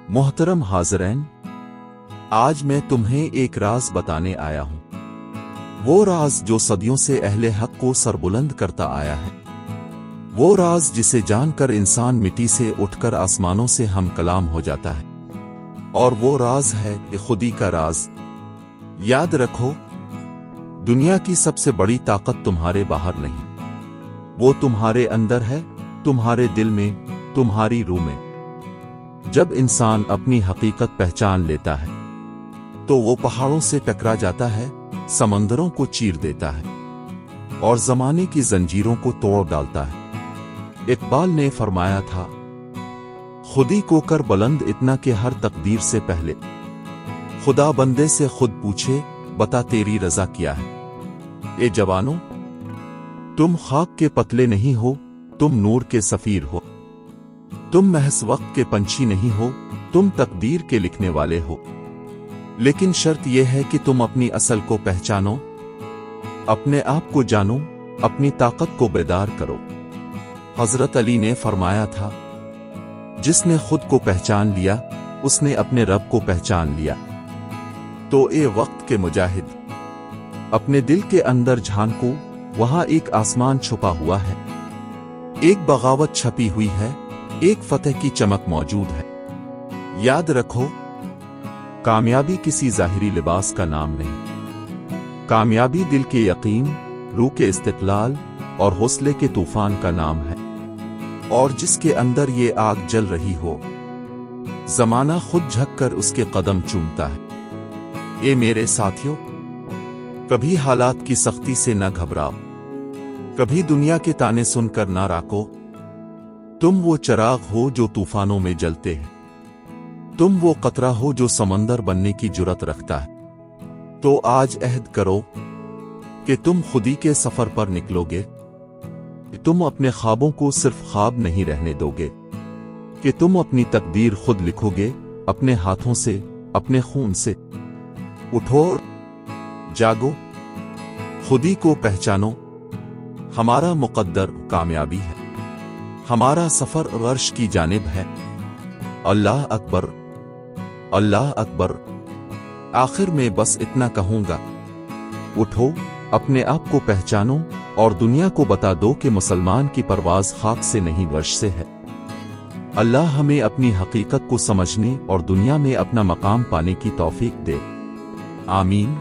محترم حاضرین، آج میں تمہیں ایک راز بتانے آیا ہوں، وہ راز جو صدیوں سے اہل حق کو سربلند کرتا آیا ہے، وہ راز جسے جان کر انسان مٹی سے اٹھ کر آسمانوں سے ہم کلام ہو جاتا ہے، اور وہ راز ہے خودی کا راز۔ یاد رکھو، دنیا کی سب سے بڑی طاقت تمہارے باہر نہیں، وہ تمہارے اندر ہے، تمہارے دل میں، تمہاری روح میں۔ جب انسان اپنی حقیقت پہچان لیتا ہے تو وہ پہاڑوں سے ٹکرا جاتا ہے، سمندروں کو چیر دیتا ہے، اور زمانے کی زنجیروں کو توڑ ڈالتا ہے۔ اقبال نے فرمایا تھا، خودی کو کر بلند اتنا کہ ہر تقدیر سے پہلے خدا بندے سے خود پوچھے، بتا تیری رضا کیا ہے۔ اے جوانوں، تم خاک کے پتلے نہیں ہو، تم نور کے سفیر ہو۔ تم محض وقت کے پنچھی نہیں ہو، تم تقدیر کے لکھنے والے ہو۔ لیکن شرط یہ ہے کہ تم اپنی اصل کو پہچانو، اپنے آپ کو جانو، اپنی طاقت کو بیدار کرو۔ حضرت علی نے فرمایا تھا، جس نے خود کو پہچان لیا، اس نے اپنے رب کو پہچان لیا۔ تو اے وقت کے مجاہد، اپنے دل کے اندر جھانکو، وہاں ایک آسمان چھپا ہوا ہے، ایک بغاوت چھپی ہوئی ہے، ایک فتح کی چمک موجود ہے۔ یاد رکھو، کامیابی کسی ظاہری لباس کا نام نہیں، کامیابی دل کے یقین، روح کے استقلال اور حوصلے کے طوفان کا نام ہے۔ اور جس کے اندر یہ آگ جل رہی ہو، زمانہ خود جھک کر اس کے قدم چومتا ہے۔ اے میرے ساتھیو، کبھی حالات کی سختی سے نہ گھبراؤ، کبھی دنیا کے تانے سن کر نہ راکو۔ تم وہ چراغ ہو جو طوفانوں میں جلتے ہیں، تم وہ قطرہ ہو جو سمندر بننے کی جرات رکھتا ہے۔ تو آج عہد کرو کہ تم خودی کے سفر پر نکلو گے، کہ تم اپنے خوابوں کو صرف خواب نہیں رہنے دو گے، کہ تم اپنی تقدیر خود لکھو گے، اپنے ہاتھوں سے، اپنے خون سے۔ اٹھو، جاگو، خودی کو پہچانو۔ ہمارا مقدر کامیابی ہے، ہمارا سفر عرش کی جانب ہے۔ اللہ اکبر، اللہ اکبر۔ آخر میں بس اتنا کہوں گا، اٹھو، اپنے آپ کو پہچانو، اور دنیا کو بتا دو کہ مسلمان کی پرواز خاک سے نہیں عرش سے ہے۔ اللہ ہمیں اپنی حقیقت کو سمجھنے اور دنیا میں اپنا مقام پانے کی توفیق دے، آمین۔